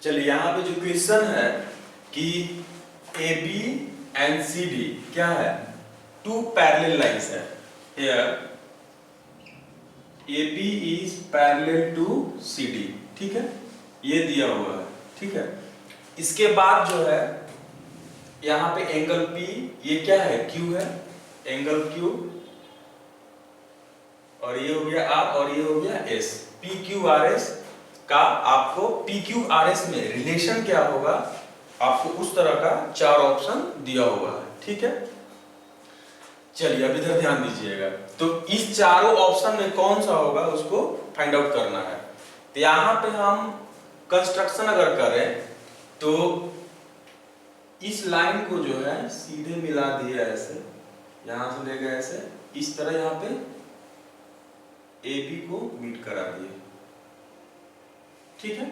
चलिए यहाँ पे जो क्वेश्चन है कि A B and C D क्या है, टू पैरेलल लाइंस है। Here A B is parallel to C D, ठीक है, ये दिया हुआ है, ठीक है। इसके बाद जो है यहाँ पे एंगल P, ये क्या है, Q है, एंगल Q, और ये हो गया R और ये हो गया S। P Q R S का आपको P Q R S में रिलेशन क्या होगा, आपको उस तरह का चार ऑप्शन दिया हुआ है, ठीक है। चलिए अब इधर ध्यान दीजिएगा, तो इस चारों ऑप्शन में कौन सा होगा उसको फाइंड आउट करना है। तो यहाँ पे हम कंस्ट्रक्शन अगर करें तो इस लाइन को जो है सीधे मिला दिया ऐसे, यहां से ले गए ऐसे, इस तरह यहाँ पे ए बी को मीट करा दिए, ठीक है।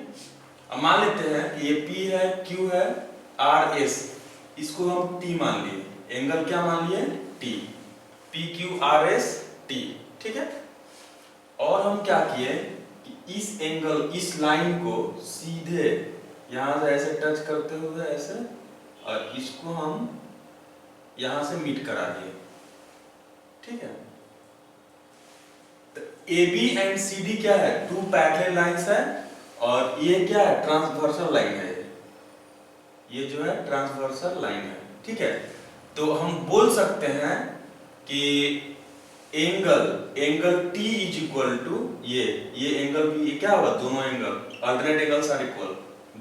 अब मान लेते हैं कि ये P है, Q है, R S, इसको हम T मान लिए, एंगल क्या मान लिए, T, P Q R S T, ठीक है। और हम क्या किए कि इस एंगल, इस लाइन को सीधे यहां से ऐसे टच करते हुए ऐसे, और इसको हम यहां से मीट करा दिए, ठीक है। तो A B and C D क्या है, टू पैरेलल लाइंस है, और ये क्या है, ट्रांसवर्सल लाइन है, ये जो है ट्रांसवर्सल लाइन है, ठीक है। तो हम बोल सकते हैं कि angle T is equal to ये एंगल भी, ये क्या होगा, दोनों angle alternate angles are equal,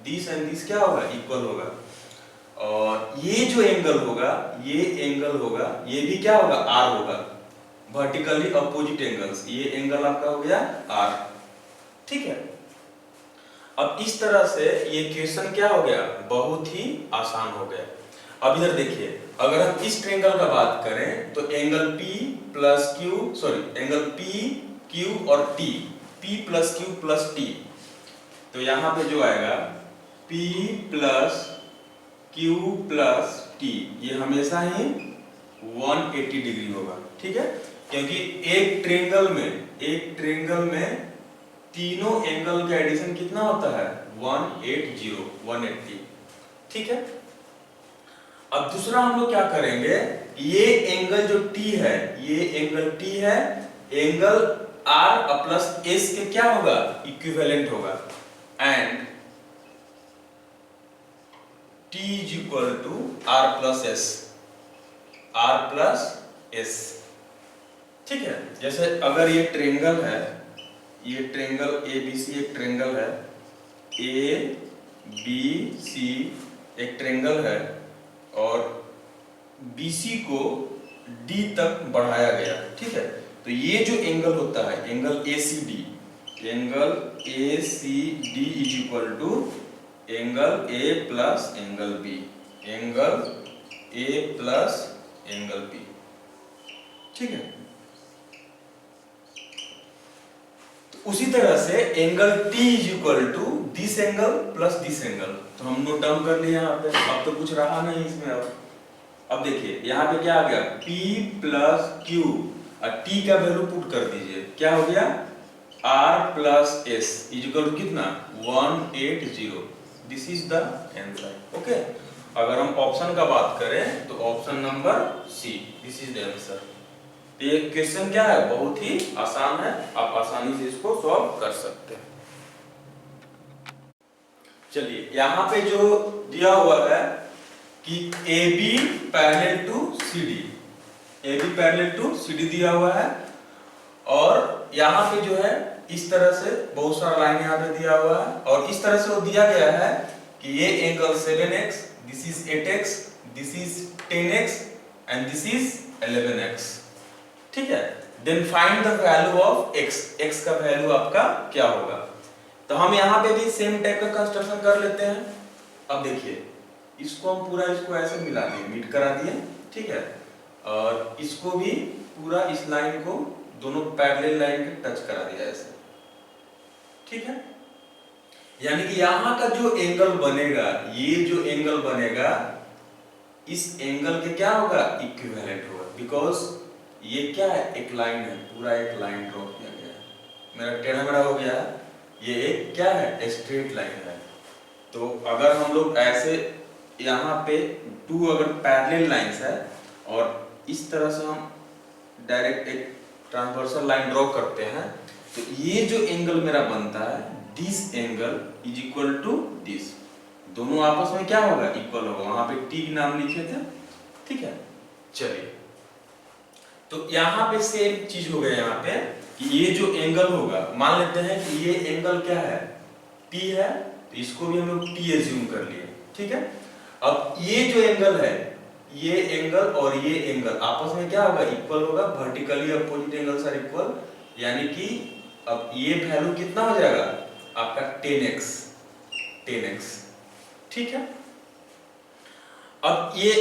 this and this क्या होगा, इक्वल होगा। और ये जो एंगल होगा, ये एंगल होगा, ये भी क्या होगा, R होगा, वर्टिकली अपोजिट एंगल्स, ये एंगल आपका हो गया R, ठीक है। अब इस तरह से ये क्वेश्चन क्या हो गया, बहुत ही आसान हो गया। अब इधर देखिए, अगर हम इस ट्रायंगल का बात करें तो angle P plus Q, sorry angle P Q और T, P plus Q plus T, तो यहाँ पे जो आएगा P plus Q plus T, ये हमेशा ही 180 डिग्री होगा, ठीक है। क्योंकि एक ट्रायंगल में तीनों एंगल का एडिशन कितना होता है, 180, ठीक है। अब दूसरा हम लोग क्या करेंगे, ये एंगल जो T है, ये एंगल T है, एंगल R प्लस S के क्या होगा, इक्विवेलेंट होगा, and T is equal to R plus S, ठीक है। जैसे अगर ये ट्रायंगल है, ये ट्रायंगल ABC एक ट्रायंगल है, ABC एक ट्रायंगल है, और BC को D तक बढ़ाया गया, ठीक है। तो ये जो एंगल होता है, angle ACD is equal to angle A plus angle B, angle A plus angle B, ठीक है। तो उसी तरह से angle T is equal to this angle plus this angle, तो हम नोट डाउन कर लिए यहाँ पे। अब तो कुछ रहा नहीं इसमें। अब देखिए यहाँ पे क्या आ गया, P प्लस Q, और T का वैल्यू पुट कर दीजिए, क्या हो गया, R plus S is equal to कितना, 180, this is the answer, okay. अगर हम ऑप्शन का बात करें तो option number C, this is the answer. ये क्वेश्चन क्या है, बहुत ही आसान है, आप आसानी से इसको सॉल्व कर सकते हैं। चलिए यहाँ पे जो दिया हुआ है कि AB parallel to CD, AB parallel to CD दिया हुआ है, और यहाँ पे जो है इस तरह से बहुत सारा लाइन यहाँ पे दिया हुआ है, और इस तरह से वो दिया गया है कि ये angle 7x, this is 8x, this is 10x and this is 11x, ठीक है। Then find the value of x, x का वैल्यू आपका क्या होगा। तो हम यहाँ पे भी सेम टाइप का कंस्ट्रक्शन कर लेते हैं। अब देखिए, इसको हम पूरा इसको ऐसे मिला दिए, मीट करा दिए, ठीक है, और इसको भी पूरा इस लाइन को दोनों पैरेलल लाइन के टच करा दिया ऐसे, ठीक है। यानी कि यहाँ का जो एंगल बनेगा, ये जो एंगल बनेगा, इस एंगल के क्या होगा, इक्विवेलेंट होगा, बिकॉज ये क्या है, एक लाइन है, पूरा एक लाइन ड्रॉ किया गया है, मेरा टेढ़ा मेढ़ा हो गया, ये एक क्या है, स्ट्रेट लाइन है, तो अगर हम लोग ऐसे यहाँ पे टू अगर पैरेलल लाइंस है और इस तरह से हम डायरेक्ट एक ट्रांसवर्सल लाइन ड्रॉ करते हैं, तो ये जो एंगल मेरा बनता है this angle is equal to this, दोनों आपस में क्या होगा, इक्वल होगा। वहां पे टी नाम लिखे थे, ठीक है। चलिए, तो यहाँ पे सेम चीज हो गया यहाँ पे कि ये जो एंगल होगा, मान लेते हैं कि ये एंगल क्या है, टी है, तो इसको भी हम लोग टी एज्यूम कर लिए, ठीक है। अब ये जो एंगल है, ये एंगल और ये एंगल आपस में क्या होगा, इक्वल होगा, vertically opposite angles are equal, यानी कि अब ये वैल्यू कितना हो जाएगा आपका 10x, 10x, ठीक है। अब ये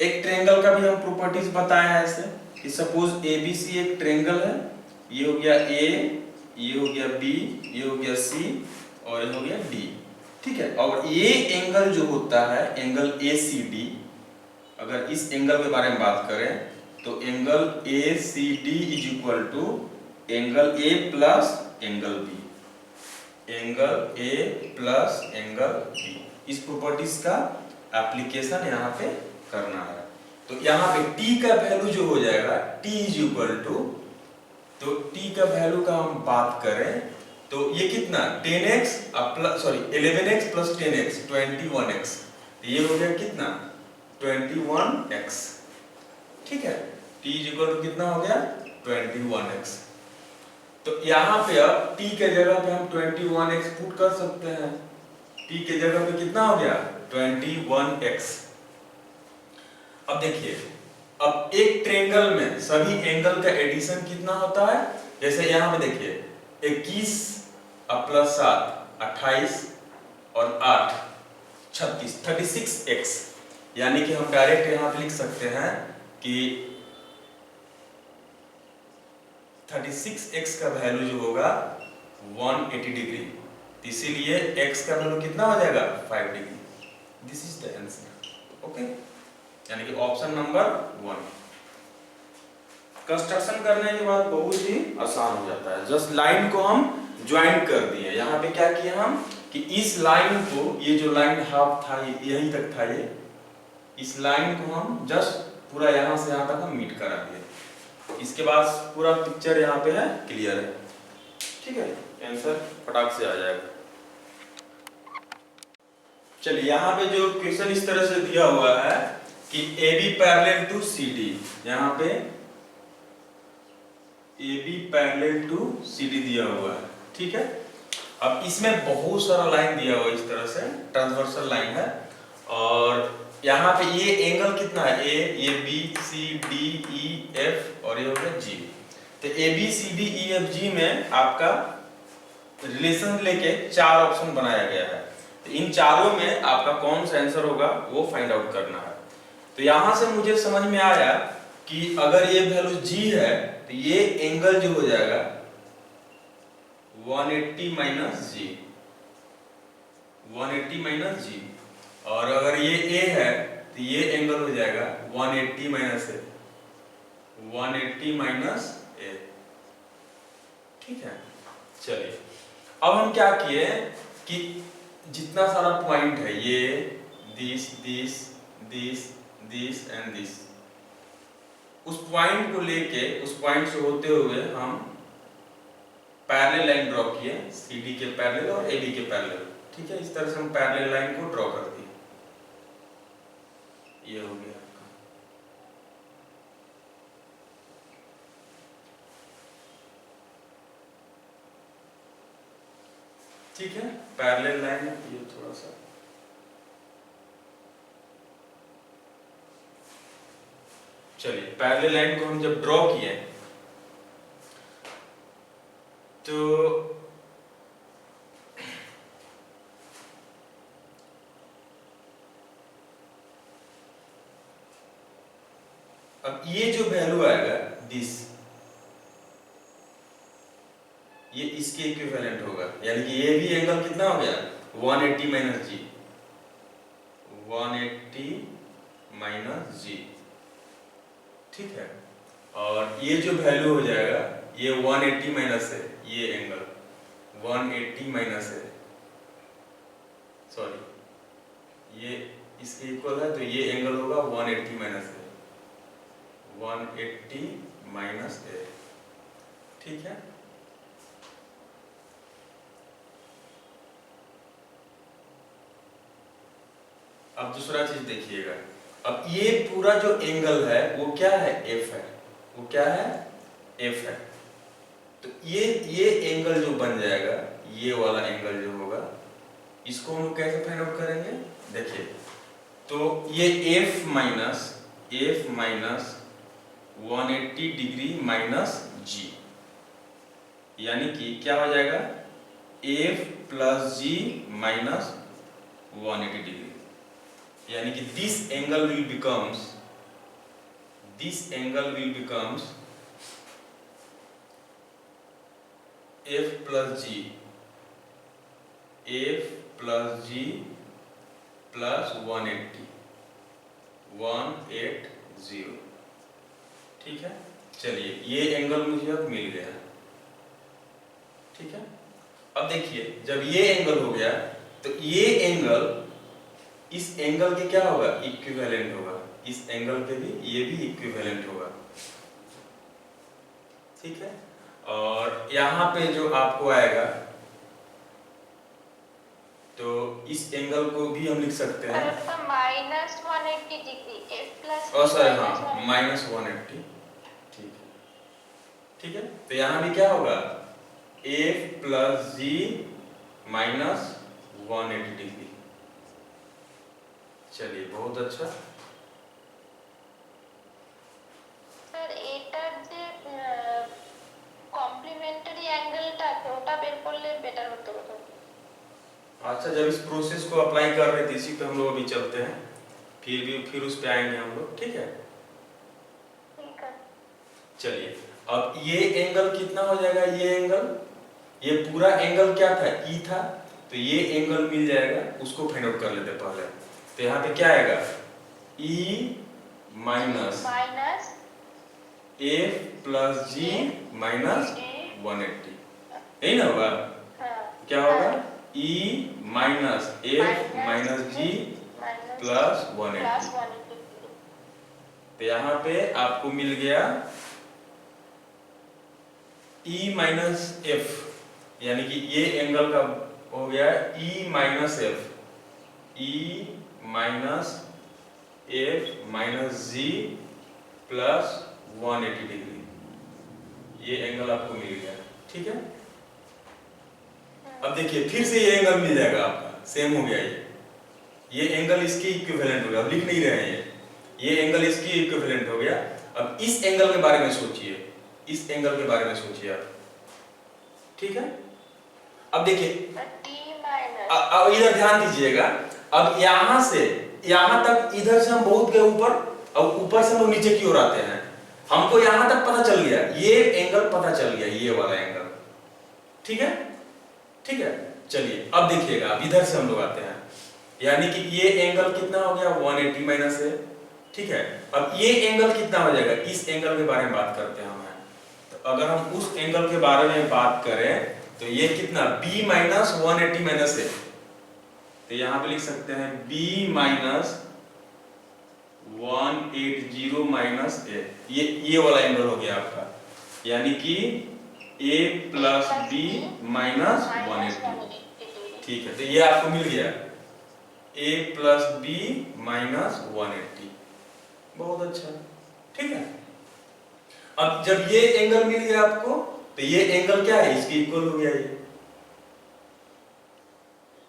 एक ट्रायंगल का भी हम प्रॉपर्टीज बताया है ऐसे कि सपोज ABC एक ट्रायंगल है, ये हो गया A, ये हो गया B, ये हो गया C और ये हो गया D, ठीक है। और ये एंगल जो होता है एंगल ACD, अगर इस एंगल के बारे में बात करें तो angle ACD is equal to angle A plus angle B, angle A plus angle B। इस प्रॉपर्टीज का एप्लीकेशन यहाँ पे करना है। तो यहाँ पे t का वैल्यू जो हो जाएगा t इज इक्वल टू, तो t का वैल्यू का हम बात करें तो ये कितना 10x plus 11x plus 10x 21x, ये हो गया कितना 21x, ठीक है। t इज इक्वल टू कितना हो गया 21x। तो यहाँ पे अब t के जगह पे हम 21x पुट कर सकते हैं, t के जगह पे कितना हो गया 21x। अब देखिए, अब एक ट्रायंगल में सभी एंगल का एडिशन कितना होता है, जैसे यहाँ पे देखिए 21 प्लस 7 28 और 8 36 36x, यानी कि हम डायरेक्ट यहाँ पे लिख सकते हैं कि 36x का वैल्यू जो होगा 180 डिग्री, इसीलिए x का वैल्यू कितना हो जाएगा 5 degree. This is the answer, okay, यानी कि ऑप्शन नंबर 1। कंस्ट्रक्शन करने के बाद बहुत ही आसान हो जाता है, जस्ट लाइन को हम ज्वाइन कर दिए। यहाँ पे क्या किया हम कि इस लाइन को, ये जो लाइन हाफ था यहीं तक था, ये इस लाइन को हम जस्ट पूरा यहाँ से यहाँ तक हम मीट करा दिए। इसके बाद पूरा पिक्चर यहाँ पे है क्लियर है, ठीक है, आंसर फटाक से आ जाएगा। चलिए, यहाँ पे जो क्वेश्चन इस तरह से दिया हुआ है कि AB पैरेलल टू CD, यहाँ पे AB पैरेलल टू CD दिया हुआ है, ठीक है। अब इसमें बहुत सारा लाइन दिया हुआ है, इस तरह से ट्रांसवर्सल लाइन है, और यहाँ पे ये एंगल कितना है A, ये B, C, D, E, F और ये हो गया G। तो A, B, C, D, E, F, G में आपका रिलेशन लेके 4 ऑप्शन बनाया गया है, तो इन चारों में आपका कौन सा आंसर होगा वो फाइंड आउट करना है। तो यहाँ से मुझे समझ में आया कि अगर ये वैल्यू G है तो ये एंगल जो हो जाएगा 180 माइनस G, 180 माइनस G, और अगर ये A है तो ये एंगल हो जाएगा 180 माइनस A, 180 माइनस A, ठीक है। चलिए, अब हम क्या किए कि जितना सारा पॉइंट है ये this this this this and this, उस पॉइंट को लेके उस पॉइंट से होते हुए हम पैरेलल लाइन ड्रॉ किए, CD के पैरेलल और AB के पैरेलल, ठीक है। इस तरह से हम पैरेलल लाइन को ड्रॉ कर दिए, ये हो गया आपका। ठीक है, पैरेलल लाइन है, ये थोड़ा सा चलिए, पैरेलल लाइन को हम जब ड्रॉ किए तो अब ये जो वैल्यू आएगा दिस, ये इसके इक्विवेलेंट होगा, यानी कि ये भी एंगल कितना हो गया 180 माइनस G, 180 माइनस G, ठीक है। और ये जो वैल्यू हो जाएगा ये 180 माइनस है, ये एंगल 180 माइनस है, सॉरी ये इसके इक्वल है, तो ये एंगल होगा 180 माइनस ए, 180 माइनस ए। ठीक है, अब दूसरा चीज देखिएगा। अब ये पूरा जो एंगल है वो क्या है, एफ है, वो क्या है, एफ है। तो ये एंगल जो बन जाएगा, ये वाला एंगल जो होगा, इसको हम लोग कैसे फाइंड आउट करेंगे, देखिए। तो ये F minus 180 degree minus G, यानी कि क्या हो जाएगा, F plus G minus 180 degree, यानी कि this angle will becomes F plus G plus 180। ठीक है, चलिए ये एंगल मुझे अब मिल गया। ठीक है, अब देखिए जब ये एंगल हो गया तो ये एंगल इस एंगल के क्या होगा, इक्विवेलेंट होगा, इस एंगल के भी ये भी इक्विवेलेंट होगा। ठीक है, और यहाँ पे जो आपको आएगा, तो इस एंगल को भी हम लिख सकते हैं minus 180 degree, F plus, sorry हाँ, माइनस 180। ठीक है, ठीक है, तो यहाँ भी क्या होगा, F plus G minus 180 degree. चलिए बहुत अच्छा। স্যার এটার যে কমপ্লিমেন্টারি অ্যাঙ্গেলটা আছে ওটা বের করলে বেটার হতো। अच्छा, जब इस प्रोसेस को अप्लाई कर रहे थे इसी पे हम लोग अभी चलते हैं, फिर उस पे आएंगे हम लोग। ठीक है, ठीक है, चलिए अब ये एंगल कितना हो जाएगा, ये पूरा एंगल क्या था, ई था, तो ये एंगल मिल जाएगा, उसको फाइंड आउट कर लेते पहले। तो यहाँ पे क्या आएगा, E minus F plus G minus 180, यही ना होगा, क्या होगा, ई माइनस एफ माइनस जी प्लस 180। तो यहाँ पे आपको मिल गया ई माइनस एफ, यानी कि ये एंगल का हो गया E minus F, E minus F minus जी प्लस 180 डिग्री, ये एंगल आपको मिल गया। ठीक है, अब देखिए फिर से ये एंगल मिल जाएगा आपका, सेम हो गया, ये एंगल इसके इक्विवेलेंट हो गया, अब लिख नहीं रहे हैं, ये एंगल इसकी इक्विवेलेंट हो गया। अब इस एंगल के बारे में सोचिए, इस एंगल के बारे में सोचिए आप। ठीक है, अब देखिए, अब इधर ध्यान दीजिएगा, अब यहां से यहां तक, इधर से हम बहुत गए ऊपर, अब ऊपर से हम नीचे की ओर आते हैं, हमको यहां तक पता चल गया, ये एंगल पता चल गया, ये वाला एंगल। ठीक है, ठीक है, चलिए अब देखिएगा, अब इधर से हम लोग आते हैं, यानी कि ये एंगल कितना हो गया, 180 माइनस है। ठीक है, अब ये एंगल कितना हो जाएगा, इस एंगल के बारे में बात करते हैं हम। तो अगर हम उस एंगल के बारे में बात करें तो ये कितना, b माइनस 180 माइनस है, तो यहाँ पे लिख सकते हैं b माइनस 180 माइनस ए, ये वाला एंगल हो गया आपका, यानी कि a प्लस b माइनस 180। ठीक है, तो ये आपको मिल गया a प्लस b माइनस 180, बहुत अच्छा। ठीक है, अब जब ये एंगल मिल गया आपको, तो ये एंगल क्या है, इसके इक्वल हो गया ये,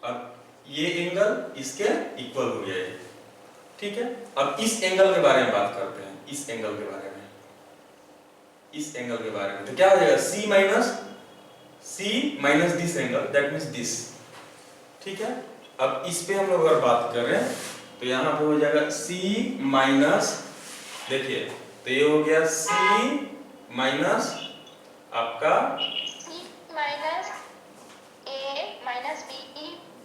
अब ये एंगल इसके इक्वल हो गया ये। ठीक है, अब इस एंगल के बारे में बात करते हैं, इस एंगल के बारे में, इस एंगल के बारे में, तो क्या हो जाएगा, c minus this angle, that means this. ठीक है, अब इस पे हम लोग अगर बात करें तो यहाँ पे हो जाएगा c माइनस, देखिए तो ये हो गया c माइनस आपका c minus a minus b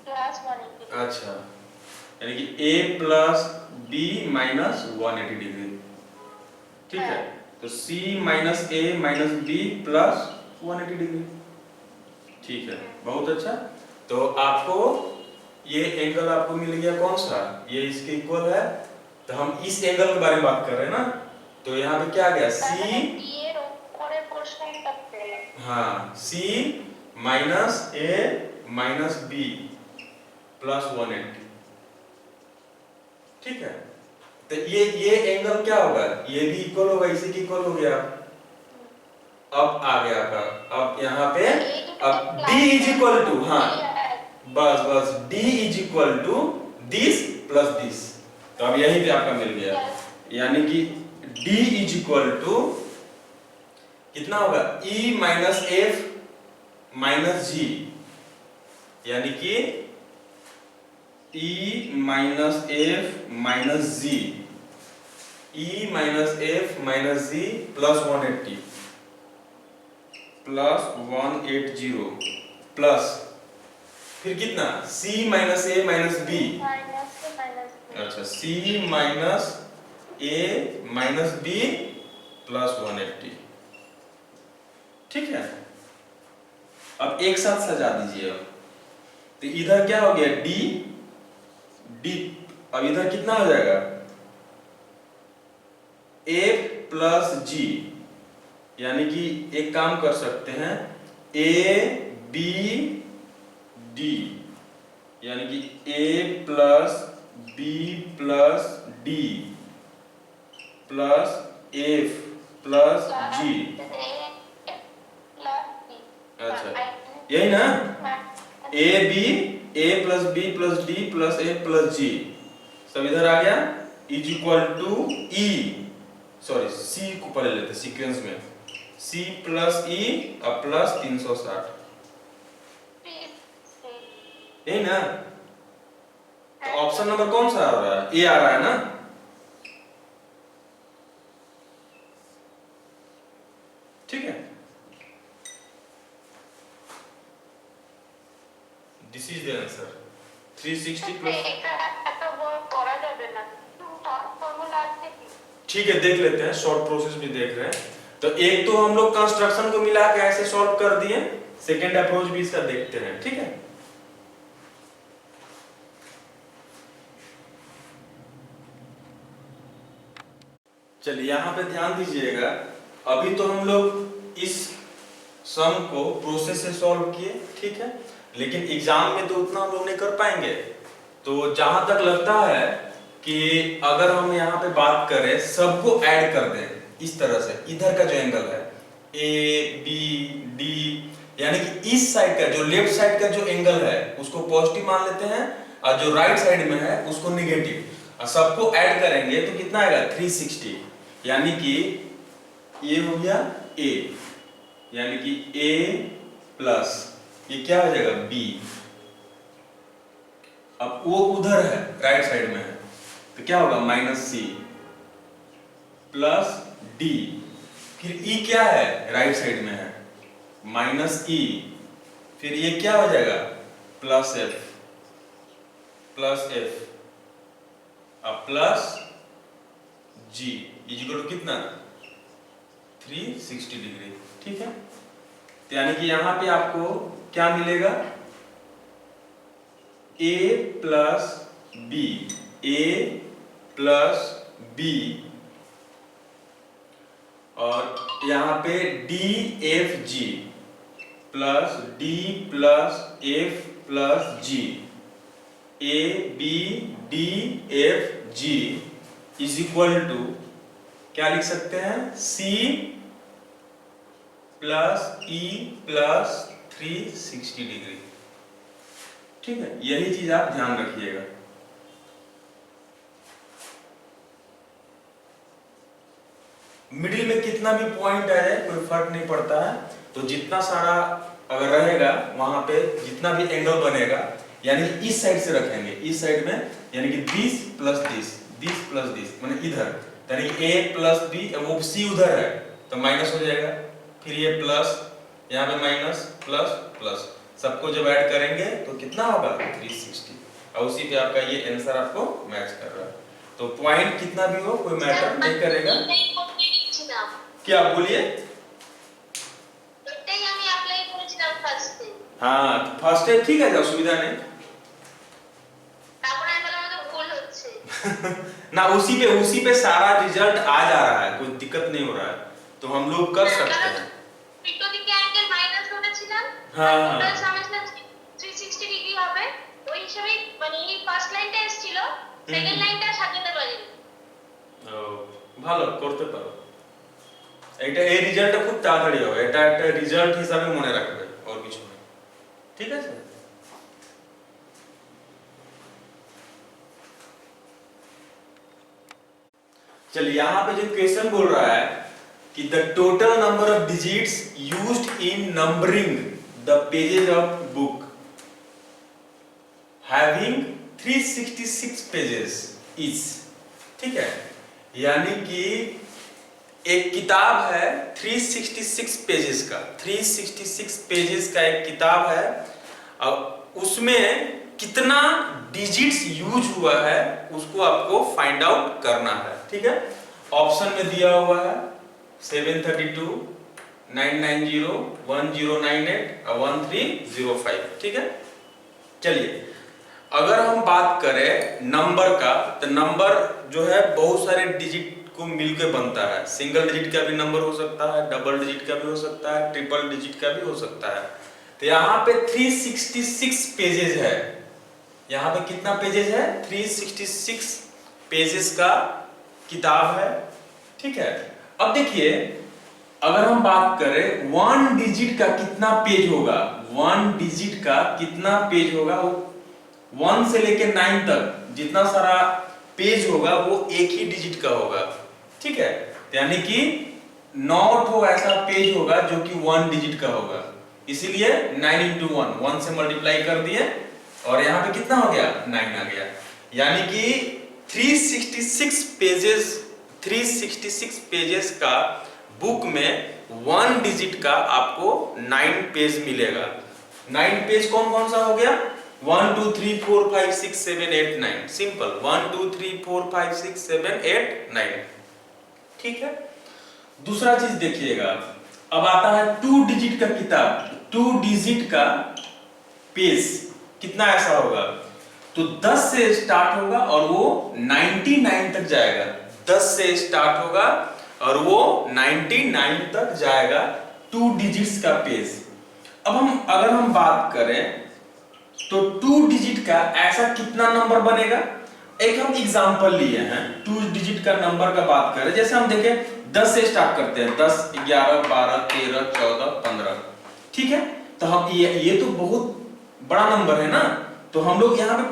plus 180। अच्छा, यानी कि a plus b minus 180 degree. ठीक है, तो c minus a minus b plus 180 degree. ठीक है, बहुत अच्छा। तो आपको ये एंगल आपको मिल गया कौन सा, ये इसके इक्वल है। तो हम इस एंगल के बारे में बात कर रहे हैं ना, तो यहाँ पे क्या आ गया सी, हाँ सी माइनस ए माइनस बी प्लस 180, ठीक है। तो ये एंगल क्या होगा, ये भी इक्वल होगा, इसी की इक्वल हो गया। अब आ गया आपका, अब यहाँ पे अब d इज इक्वल टू, हाँ बस बस d is equal to this plus this, तो अब यही पे आपका मिल गया, यानी कि d इज इक्वल टू कितना होगा, e minus F minus G, यानी कि e माइनस एफ माइनस जी, e माइनस एफ माइनस जी प्लस 180 प्लस 180 प्लस फिर कितना c माइनस ए माइनस बी, अच्छा c माइनस ए माइनस बी प्लस 180, ठीक है। अब एक साथ सजा दीजिए, अब तो इधर क्या हो गया d, d अब इधर कितना हो जाएगा a प्लस जी, यानी कि एक काम कर सकते हैं a b d, यानी कि a plus b plus d plus f plus g, अच्छा यही ना, a b a plus b plus d plus f plus g सब इधर आ गया, is equal to e, sorry c को पहले लेते सीक्वेंस में, c प्लस e अब प्लस 360, यही ना। तो ऑप्शन नंबर कौन सा आ रहा है, ए आ रहा है ना, ठीक है। This is the answer 360 plus, ठीक है देख लेते हैं, शॉर्ट प्रोसेस भी देख रहे हैं। तो एक तो हम लोग कंस्ट्रक्शन को मिला के ऐसे सॉल्व कर दिए, सेकेंड अप्रोच भी इसका देखते हैं, ठीक है। चलिए यहाँ पे ध्यान दीजिएगा, अभी तो हम लोग इस सम को प्रोसेस से सॉल्व किए, ठीक है, लेकिन एग्जाम में तो उतना हम लोग नहीं कर पाएंगे। तो जहां तक लगता है कि अगर हम यहाँ पे बात करें सबको ऐड कर दें इस तरह से, इधर का जो एंगल है ए बी डी, यानी कि इस साइड का जो लेफ्ट साइड का जो एंगल है उसको पॉजिटिव मान लेते हैं, और जो राइट साइड में है उसको निगेटिव, और सबको ऐड करेंगे तो कितना आएगा 360, यानी कि ये हो गया a, यानी कि a प्लस ये क्या हो जाएगा b, अब वो उधर है राइट साइड में है तो क्या होगा माइनस c प्लस d, फिर e क्या है राइट साइड में है माइनस e, फिर ये क्या हो जाएगा प्लस f अब प्लस g इक्वल टू कितना 360 डिग्री, ठीक है। तो यानी कि यहां पे आपको क्या मिलेगा a plus b, a plus b, और यहाँ पे D F G plus D plus F plus G, A B D F G is equal to क्या लिख सकते हैं C plus E plus 360 degree, ठीक है। यही चीज आप ध्यान रखिएगा। मिडिल में कितना भी पॉइंट आ जाए कोई फर्क नहीं पड़ता है, तो जितना सारा अगर रहेगा वहां पे जितना भी एंगल बनेगा, यानी इस साइड से रखेंगे, इस साइड में यानी कि this plus this plus this, माने इधर, यानी a प्लस b, वो c उधर है तो माइनस हो जाएगा, फिर ये प्लस यहाँ पे माइनस प्लस प्लस, सबको जब ऐड करेंगे तो कितना होगा 360, और उसी पे आपका ये आंसर आपको मैच कर रहा है। तो पॉइंट कितना भी हो कोई मैटर नहीं करेगा। क्या बोलिए? हाँ फर्स्ट है, ठीक है, असुविधा नहीं। ना उसी पे सारा रिजल्ट आ जा रहा है, कोई दिक्कत नहीं हो रहा है, तो हम लोग कर सकते हैं। পিটো দিকে অ্যাঙ্গেল মাইনাস ধরেছিলাম, হ্যাঁ টোটাল হ্যাঁ সামেশন 360 ডিগ্রি হবে, ওই হিসেবে মানে এই ফার্স্ট লাইনটা এসেছিল, সেকেন্ড লাইনটা সাজাতে পারিনি। ও ভালো করতে পারো, এটা এই রেজাল্টটা খুব তাড়াতাড়ি হবে, এটা একটা রেজাল্ট হিসাবে মনে রাখবে और কিছু না, ঠিক আছে। चलिए यहाँ पे जो क्वेश्चन बोल रहा है कि the total number of digits used in numbering the pages of book having 366 pages is, ठीक है, यानी कि एक किताब है 366 पेजेस का, 366 पेजेस का एक किताब है, अब उसमें कितना डिजिट्स यूज हुआ है उसको आपको फाइंड आउट करना है, ठीक है। ऑप्शन में दिया हुआ है 732, 990, 1098 और 1305, ठीक है। चलिए अगर हम बात करें नंबर का, तो नंबर जो है बहुत सारे डिजिट को मिलकर बनता है, सिंगल डिजिट का भी नंबर हो सकता है, डबल डिजिट का भी हो सकता है, ट्रिपल डिजिट का भी हो सकता है। तो यहाँ पे 366 पेजेस है, यहाँ पे कितना पेजेस है, 366 पेजेस का किताब है, ठीक है। अब देखिए अगर हम बात करें वन डिजिट का कितना पेज होगा, वन डिजिट का कितना पेज होगा, वो 1 से लेके 9 तक जितना सारा पेज होगा वो एक ही डिजिट का होगा, ठीक है। यानी कि 9 ऐसा पेज होगा जो कि 1 डिजिट का होगा, इसीलिए 9 into 1 से मल्टीप्लाई कर दिए और यहाँ पे कितना हो गया, 9 आ गया। यानी कि 366 पेजेस का बुक में 1 डिजिट का आपको 9 पेज मिलेगा। 9 पेज कौन कौन सा हो गया, 1 2 3 4 5 6 7 8 9, सिंपल 1 2 3 4 5 6 7 8 9, ठीक है। दूसरा चीज देखिएगा, अब आता है 2 डिजिट का किताब, 2 डिजिट का पेज कितना ऐसा होगा, तो 10 से स्टार्ट होगा और वो 99 तक जाएगा, 10 से स्टार्ट होगा और वो 99 तक जाएगा 2 डिजिट्स का पेज। अब अगर हम बात करें तो 2 डिजिट का ऐसा कितना नंबर बनेगा, एक हम एग्जांपल लिए हैं 2 डिजिट का नंबर का बात करें, जैसे हम देखें 10 से स्टार्ट करते हैं, 10 11 12 13 14 15, ठीक है। तो हम ये तो बहुत बड़ा नंबर है ना, तो हम लोग यहाँ पे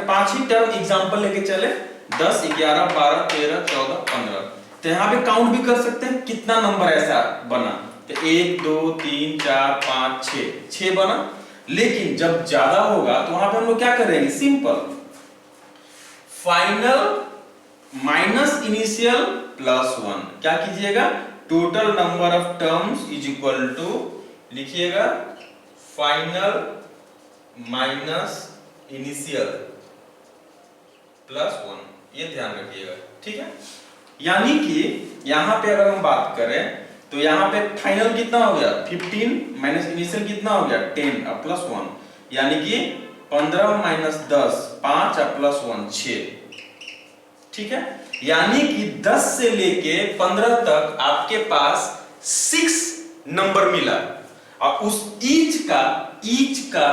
5 ही टर्म एग्जांपल लेके चले, 10 11 12 13 14 15, तो यहाँ पे काउंट भी कर सकते हैं कितना नंबर ऐसा बना, तो 1 2 3 4 5 6 बना। लेकिन जब ज्यादा होगा तो वहां पे हम लोग क्या करेंगे, simple final minus initial plus 1, क्या कीजिएगा, total number of terms is equal to लिखिएगा फाइनल माइनस इनिशियल प्लस 1, ये ध्यान रखिएगा, ठीक है। यानी कि यहां पे अगर हम बात करें तो यहाँ पे फाइनल कितना हो गया 15 माइनस इनिशियल कितना हो गया 10 और प्लस 1, यानी कि 15 माइनस 10 5 और प्लस 1 6, ठीक है। यानी कि 10 से लेके 15 तक आपके पास 6 नंबर मिला और उस ईच का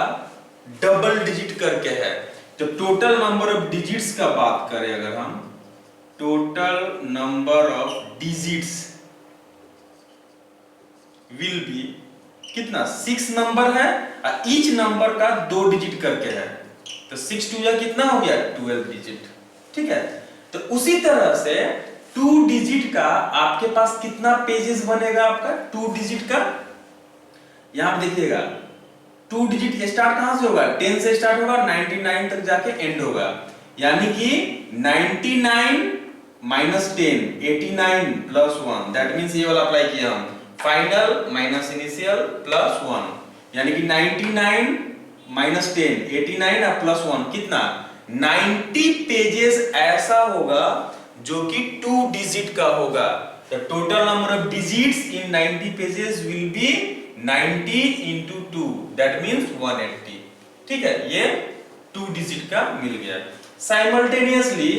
डबल डिजिट करके है। तो टोटल नंबर ऑफ डिजिट्स का बात करें अगर हम, total number of digits will be कितना, 6 नंबर है और ईच नंबर का 2 डिजिट करके है, तो 6 2 या कितना हो गया 12 डिजिट, ठीक है। तो उसी तरह से 2 डिजिट का आपके पास कितना पेजेस बनेगा आपका 2 डिजिट का, यहां पे देखिएगा 2 डिजिट स्टार्ट कहां से होगा, 10 से स्टार्ट होगा 99 तक जाके एंड होगा, यानी कि 99 माइनस 10 89 प्लस 1, दैट मींस ये वाला अप्लाई किया हम, फाइनल माइनस इनिशियल प्लस 1, यानी कि 99 माइनस 10 89 और प्लस 1 कितना 90 पेजेस ऐसा होगा जो कि 2 डिजिट का होगा। The total number of digits in 90 pages will be 90 into 2, that means 180, ठीक है। ये 2 डिजिट का मिल गया। साइमल्टेनियसली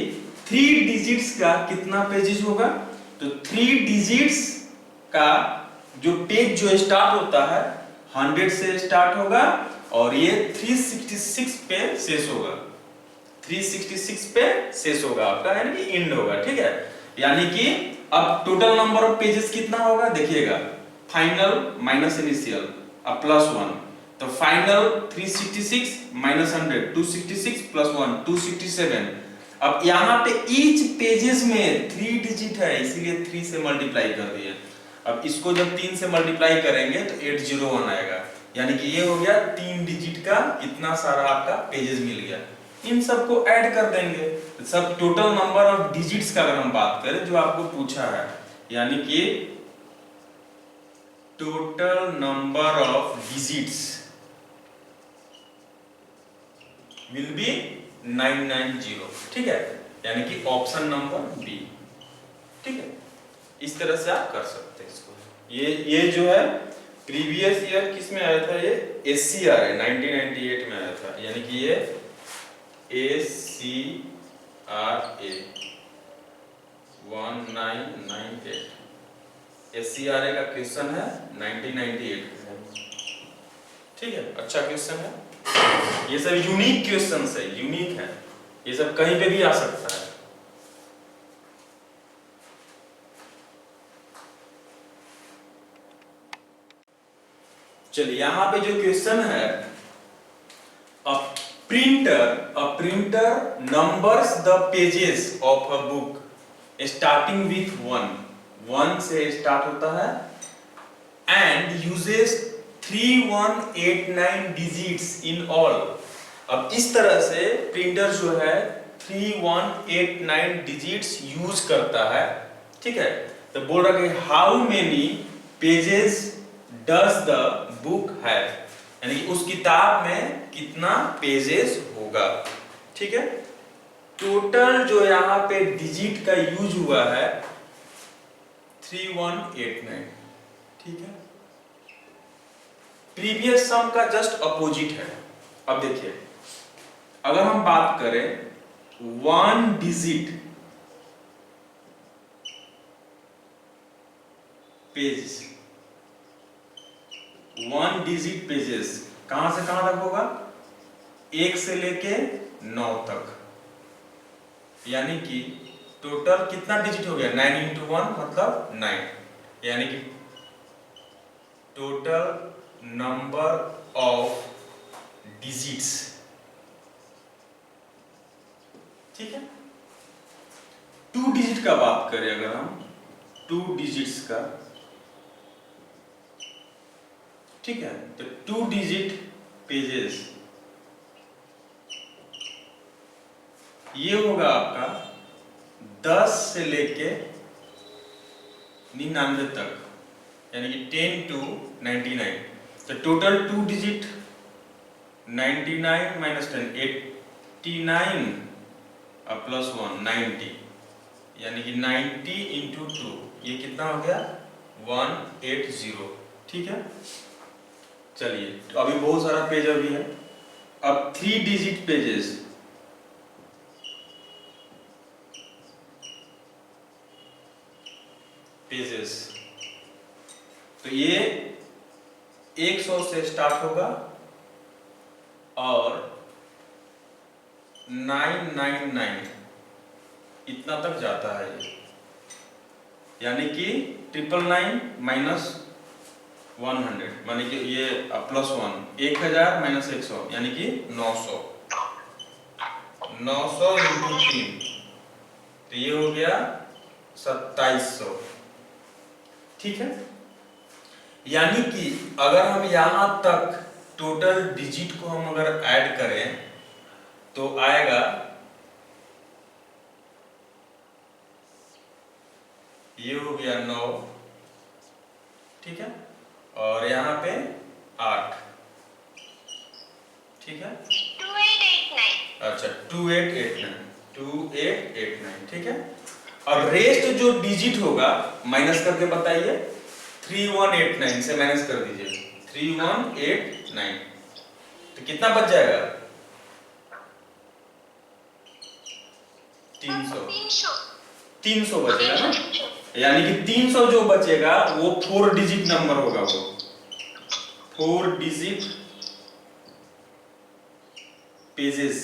3 डिजिट्स का कितना पेजेस होगा? तो 3 डिजिट्स का जो पेज जो स्टार्ट होता है 100 से स्टार्ट होगा और ये 366 पे शेष होगा। 366 पे शेष होगा आपका, यानी कि एंड होगा। ठीक है, यानी कि अब टोटल नंबर ऑफ पेजेस कितना होगा देखिएगा, फाइनल माइनस इनिशियल अब +1, तो फाइनल 366 माइनस 100 266 + 1 267। अब यहाँ पे ईच पेजेस में 3 डिजिट है, इसीलिए 3 से मल्टीप्लाई कर दिए। अब इसको जब 3 से मल्टीप्लाई करेंगे तो 801 आएगा, यानी कि ये हो गया 3 डिजिट का इतना सारा आपका पेजेस मिल गया। इन सबको ऐड कर देंगे, सब टोटल नंबर ऑफ डिजिट्स का अगर हम बात करें जो आपको पूछा है, यानी कि total number of digits will be 990। ठीक है, यानी कि ऑप्शन नंबर बी। ठीक है, इस तरह से आप कर सकते हैं इसको। ये जो है प्रीवियस ईयर किस में आया था, ये SCRA 1998 में आया था, यानी कि ये SCRA 1998 SCRA का क्वेश्चन है 1998 का। ठीक है, अच्छा क्वेश्चन है। ये सब यूनिक क्वेश्चंस है, यूनिक है, ये सब कहीं पे भी आ सकता है। चलिए यहां पे जो क्वेश्चन है, a printer numbers the pages of a book starting with 1 से स्टार्ट होता है and uses 3189 digits in all. अब इस तरह से प्रिंटर जो है 3189 डिजिट्स यूज करता है। ठीक है, तो बोल रहा है how many pages does the book have, यानी कि उस किताब में कितना पेजेस होगा। ठीक है, टोटल जो यहाँ पे डिजिट का यूज हुआ है 3189। ठीक है, प्रीवियस सम का जस्ट अपोजिट है। अब देखिए, अगर हम बात करें 1 डिजिट पेज, 1 डिजिट पेजेस कहां से कहां तक होगा, 1 से लेके 9 तक, यानी कि टोटल कितना डिजिट हो गया, 9 × 1 मतलब 9, यानी कि टोटल नंबर ऑफ डिजिट्स। ठीक है, 2 डिजिट का बात करें अगर हम 2 डिजिट्स का, ठीक है, तो 2 डिजिट पेजेस ये होगा आपका 10 से लेके 99 तक, यानी कि 10 to 99। तो टोटल 2 डिजिट 99 - 10 89 +1 90, यानी कि 90 × 2 ये कितना हो गया 180। ठीक है, चलिए तो अभी बहुत सारा पेज अभी है। अब 3 डिजिट पेजेस तो ये 100 से स्टार्ट होगा और 999 इतना तक जाता है ये, यानी कि 999 - 100, माने कि ये +1 1000 - 100 यानी कि 900 × 3 तो ये हो गया 2700। ठीक है, यानी कि अगर हम यहां तक टोटल डिजिट को हम अगर ऐड करें तो आएगा ये हो गया 9। ठीक है, और यहाँ पे 8। ठीक है, 2889। अच्छा 2889। ठीक है, अब रेस्ट जो डिजिट होगा माइनस करके बताइए, 3189 से माइनस कर दीजिए 3189, तो कितना बच जाएगा 300 300 300 बचेगा ना, 300 यानी कि 300 जो बचेगा वो 4 डिजिट नंबर होगा, वो 4 डिजिट पेजेस,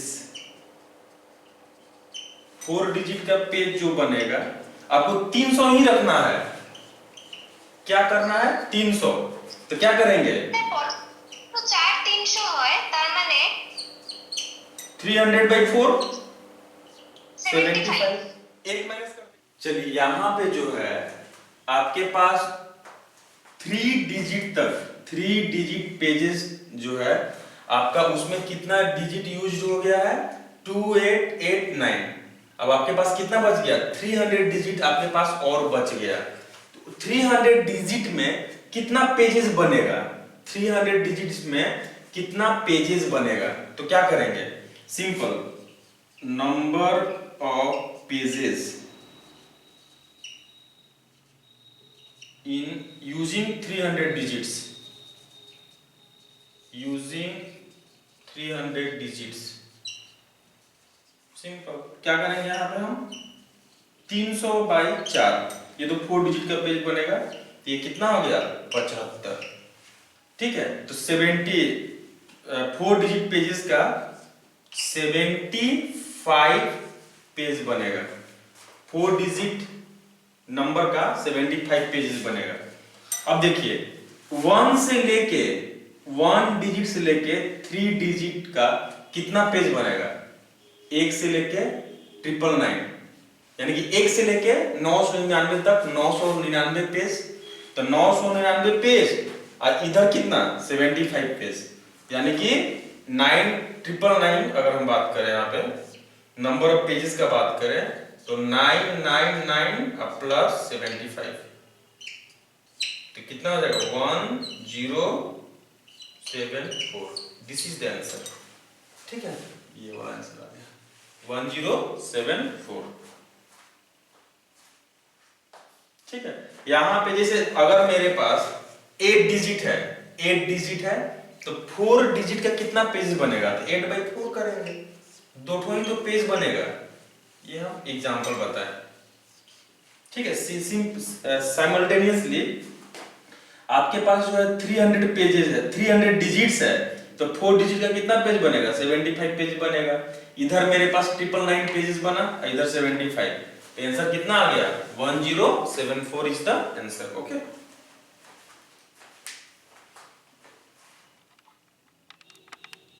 4 डिजिट का पेज जो बनेगा आपको 300 ही रखना है। क्या करना है? 300। तो क्या करेंगे? তো 4 300 হয় তার মানে 300/4 75 एक माइनस कर। चलिए यहाँ पे जो है आपके पास 3 डिजिट तक, 3 डिजिट पेजेस जो है आपका, उसमें कितना डिजिट यूज हो गया है? 2889। अब आपके पास कितना बच गया? 300 डिजिट आपके पास और बच गया। तो 300 डिजिट में कितना पेजेस बनेगा? 300 डिजिट्स में कितना पेजेस बनेगा? तो क्या करेंगे? Simple, number of pages in using 300 digits, using 300 digits, simple क्या करेंगे यहाँ पे हम? 300/4, ये तो 4 डिजिट का पेज बनेगा, तो ये कितना हो गया? 75। ठीक है, तो 4 डिजिट पेजेस का 75 पेज बनेगा। 4 डिजिट नंबर का 75 पेजेस बनेगा। अब देखिए 1 डिजिट से लेके 3 डिजिट का कितना पेज बनेगा? 1 से लेके 999, यानी कि 1 से लेके 999 तक 999 पेज। तो 999 पेज और इधर कितना? 75 पेज, यानी कि 999 अगर हम बात करें यहाँ पे नंबर ऑफ पेजेस का बात करें तो 999 प्लस 75, तो कितना हो जाएगा? 1074। This is the answer. ठीक है, ये वाला आंसर आ गया 1074। ठीक है, यहां पे जैसे अगर मेरे पास 8 डिजिट है, 8 डिजिट है तो 4 डिजिट का कितना पेज बनेगा? तो 8/4 करेंगे, दो ठो ही तो पेज बनेगा। ये हम एग्जांपल बताएं। ठीक है, साइमल्टेनियसली आपके पास जो है 300 पेजेस है, 300 डिजिट्स है, तो 4 डिजिट का कितना पेज बनेगा? 75 पेज बनेगा। इधर मेरे पास 999 पेजेस बना, इधर 75, तो आंसर कितना आ गया? 1074 इज द आंसर। ओके।